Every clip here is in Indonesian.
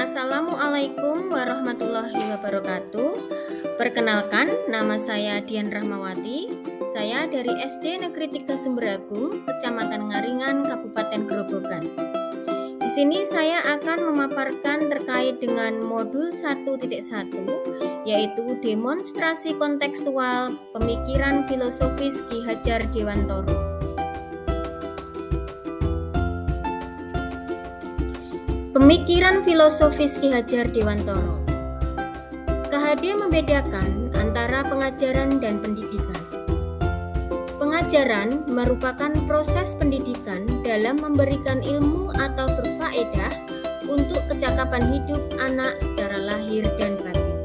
Assalamualaikum warahmatullahi wabarakatuh. Perkenalkan, nama saya Dian Rahmawati. Saya dari SD Negeri 3 Sumberagung, Kecamatan Ngaringan, Kabupaten Grobogan. Di sini saya akan memaparkan terkait dengan modul 1.1, yaitu demonstrasi kontekstual pemikiran filosofis Ki Hadjar Dewantoro. Pemikiran filosofis Ki Hadjar Dewantoro. KHD membedakan antara pengajaran dan pendidikan. Pengajaran merupakan proses pendidikan dalam memberikan ilmu atau berfaedah untuk kecakapan hidup anak secara lahir dan batin.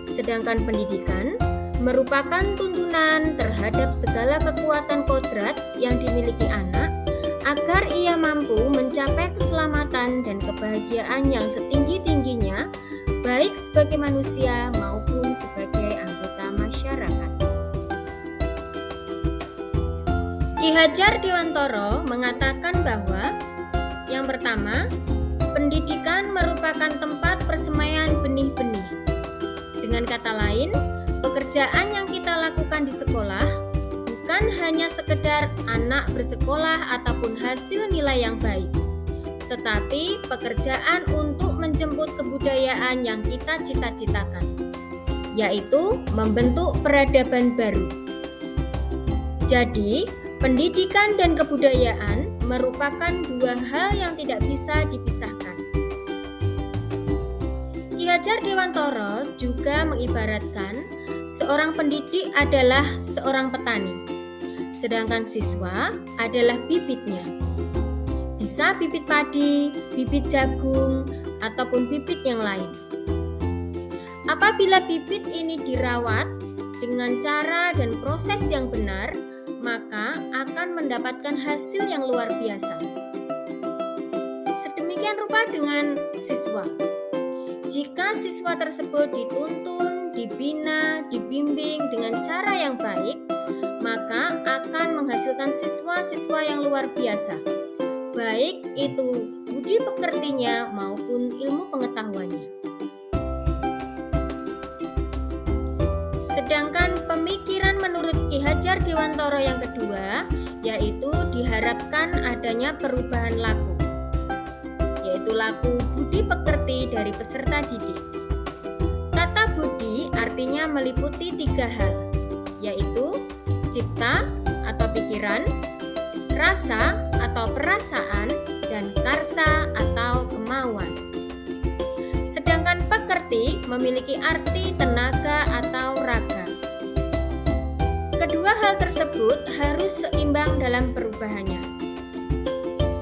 Sedangkan pendidikan merupakan tuntunan terhadap segala kekuatan kodrat yang dimiliki anak agar ia mampu mencapai keselamatan dan kebahagiaan yang setinggi-tingginya, baik sebagai manusia maupun sebagai anggota masyarakat. Ki Hadjar Dewantoro mengatakan bahwa yang pertama, pendidikan merupakan tempat persemaian benih-benih. Dengan kata lain, pekerjaan yang kita lakukan di sekolah bukan hanya sekedar anak bersekolah ataupun hasil nilai yang baik, tetapi pekerjaan untuk menjemput kebudayaan yang kita cita-citakan, yaitu membentuk peradaban baru. Jadi, pendidikan dan kebudayaan merupakan dua hal yang tidak bisa dipisahkan. Ki Hadjar Dewantoro juga mengibaratkan seorang pendidik adalah seorang petani, sedangkan siswa adalah bibitnya. Bisa bibit padi, bibit jagung, ataupun bibit yang lain. Apabila bibit ini dirawat dengan cara dan proses yang benar, maka akan mendapatkan hasil yang luar biasa. Sedemikian rupa dengan siswa. Jika siswa tersebut dituntun, dibina, dibimbing dengan cara yang baik, maka akan menghasilkan siswa-siswa yang luar biasa, baik itu budi pekertinya maupun ilmu pengetahuannya. Sedangkan pemikiran menurut Ki Hadjar Dewantoro yang kedua, yaitu diharapkan adanya perubahan laku, yaitu laku budi pekerti dari peserta didik. Kata budi artinya meliputi tiga hal, yaitu cipta atau pikiran, rasa atau perasaan, dan karsa atau kemauan. Sedangkan pekerti memiliki arti tenaga atau raga. Kedua hal tersebut harus seimbang dalam perubahannya.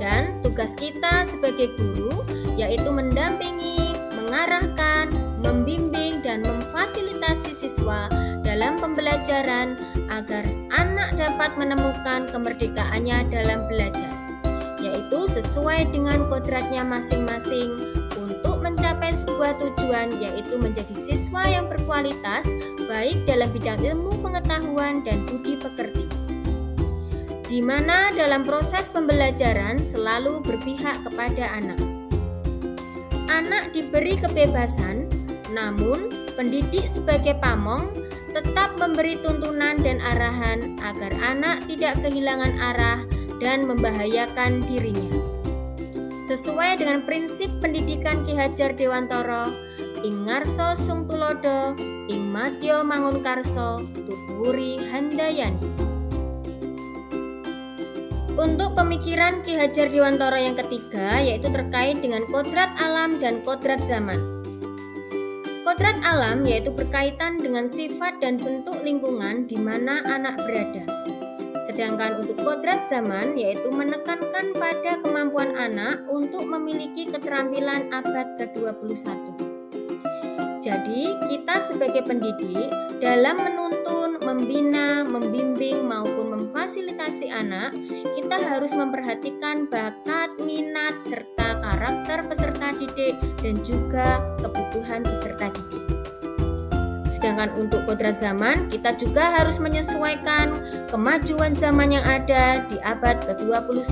Dan tugas kita sebagai guru yaitu mendampingi, mengarahkan, membimbing, dan memfasilitasi siswa dalam pembelajaran agar anak dapat menemukan kemerdekaannya dalam belajar, yaitu sesuai dengan kodratnya masing-masing untuk mencapai sebuah tujuan, yaitu menjadi siswa yang berkualitas baik dalam bidang ilmu pengetahuan dan budi pekerti, di mana dalam proses pembelajaran selalu berpihak kepada anak. Anak diberi kebebasan, namun pendidik sebagai pamong tetap memberi tuntunan dan arahan agar anak tidak kehilangan arah dan membahayakan dirinya. Sesuai dengan prinsip pendidikan Ki Hadjar Dewantoro, ing ngarso sung tulodo, ing madya mangun karso, tuwuri handayani. Untuk pemikiran Ki Hadjar Dewantoro yang ketiga, yaitu terkait dengan kodrat alam dan kodrat zaman. Kodrat alam yaitu berkaitan dengan sifat dan bentuk lingkungan di mana anak berada. Sedangkan untuk kodrat zaman yaitu menekankan pada kemampuan anak untuk memiliki keterampilan abad ke-21. Jadi, kita sebagai pendidik dalam menuntun, membina, membimbing maupun memfasilitasi anak, kita harus memperhatikan bakat, minat, serta karakter peserta didik dan juga kebutuhan peserta didik. Sedangkan untuk kodrat zaman, kita juga harus menyesuaikan kemajuan zaman yang ada di abad ke-21,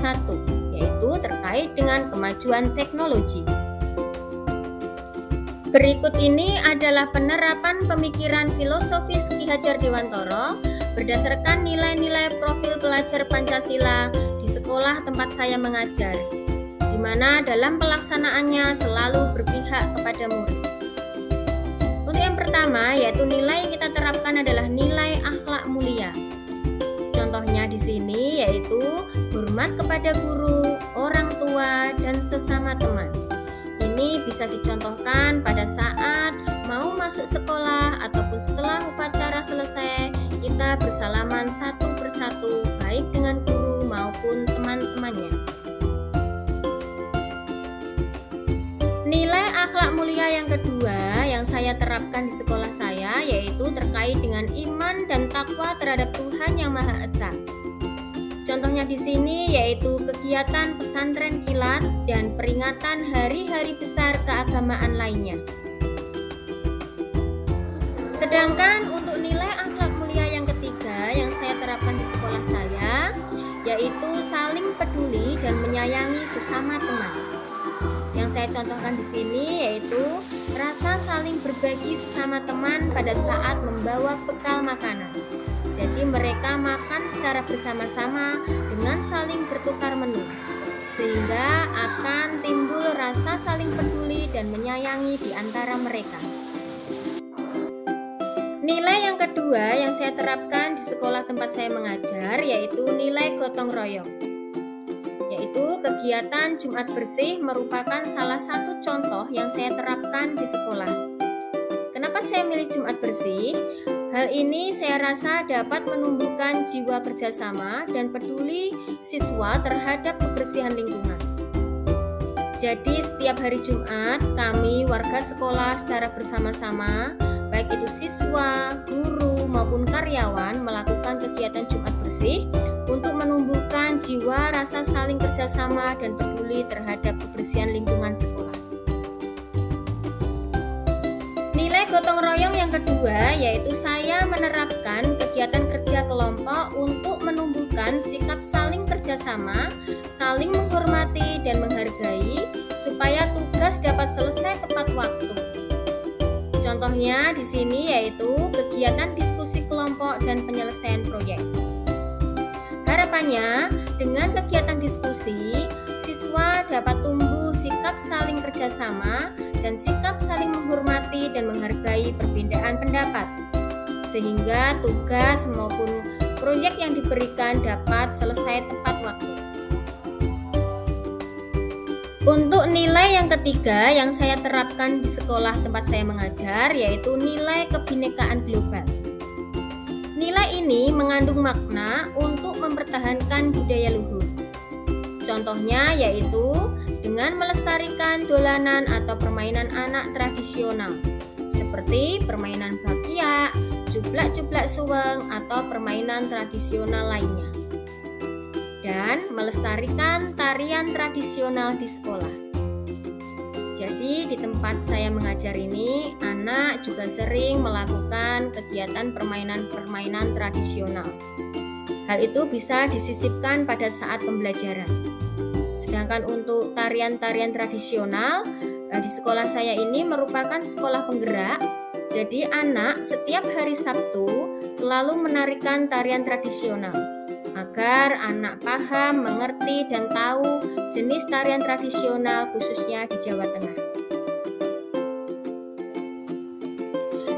yaitu terkait dengan kemajuan teknologi. berikut ini adalah penerapan pemikiran filosofis Ki Hajar Dewantara berdasarkan nilai-nilai profil pelajar Pancasila di sekolah tempat saya mengajar, di mana dalam pelaksanaannya selalu berpihak kepada murid. Untuk yang pertama, yaitu nilai yang kita terapkan adalah nilai akhlak mulia. Contohnya di sini yaitu hormat kepada guru, orang tua, dan sesama teman. Ini bisa dicontohkan pada saat mau masuk sekolah ataupun setelah upacara selesai, kita bersalaman satu persatu baik dengan guru maupun teman-temannya. Nilai akhlak mulia yang kedua yang saya terapkan di sekolah saya yaitu terkait dengan iman dan takwa terhadap Tuhan Yang Maha Esa. Contohnya di sini yaitu kegiatan pesantren kilat dan peringatan hari-hari besar keagamaan lainnya. Sedangkan untuk nilai akhlak mulia yang ketiga yang saya terapkan di sekolah saya yaitu saling peduli dan menyayangi sesama teman. Yang saya contohkan di sini yaitu rasa saling berbagi sesama teman pada saat membawa bekal makanan. Jadi mereka makan secara bersama-sama dengan saling bertukar menu, sehingga akan timbul rasa saling peduli dan menyayangi di antara mereka. Nilai yang kedua yang saya terapkan di sekolah tempat saya mengajar yaitu nilai gotong royong. Yaitu kegiatan Jumat Bersih merupakan salah satu contoh yang saya terapkan di sekolah. Kenapa saya milih Jumat Bersih? Hal ini saya rasa dapat menumbuhkan jiwa kerjasama dan peduli siswa terhadap kebersihan lingkungan. Jadi setiap hari Jumat kami warga sekolah secara bersama-sama, baik itu siswa, guru maupun karyawan melakukan kegiatan Jumat Bersih untuk menumbuhkan jiwa rasa saling kerjasama dan peduli terhadap kebersihan lingkungan sekolah. Nilai gotong royong yang kedua yaitu saya menerapkan kegiatan kerja kelompok untuk menumbuhkan sikap saling kerjasama, saling menghormati dan menghargai supaya tugas dapat selesai tepat waktu. Contohnya di sini yaitu kegiatan diskusi kelompok dan penyelesaian proyek. Harapannya dengan kegiatan diskusi, siswa dapat tumbuh sikap saling kerjasama dan sikap saling menghormati dan menghargai perbedaan pendapat, sehingga tugas maupun proyek yang diberikan dapat selesai tepat waktu. Untuk nilai yang ketiga yang saya terapkan di sekolah tempat saya mengajar yaitu nilai kebinekaan global. Nilai ini mengandung makna untuk mempertahankan budaya luhur. Contohnya yaitu dengan melestarikan dolanan atau permainan anak tradisional seperti permainan bakyak, jublak-jublak suweng atau permainan tradisional lainnya. Dan melestarikan tarian tradisional di sekolah. Jadi di tempat saya mengajar ini, anak juga sering melakukan kegiatan permainan-permainan tradisional. Hal itu bisa disisipkan pada saat pembelajaran. Sedangkan untuk tarian-tarian tradisional, di sekolah saya ini merupakan sekolah penggerak. Jadi anak setiap hari Sabtu selalu menarikan tarian tradisional agar anak paham, mengerti, dan tahu jenis tarian tradisional khususnya di Jawa Tengah.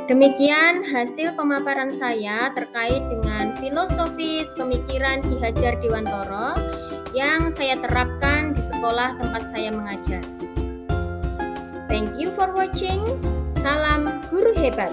Demikian hasil pemaparan saya terkait dengan filosofis pemikiran Ki Hajar Dewantara yang saya terapkan di sekolah tempat saya mengajar. Thank you for watching. Salam guru hebat.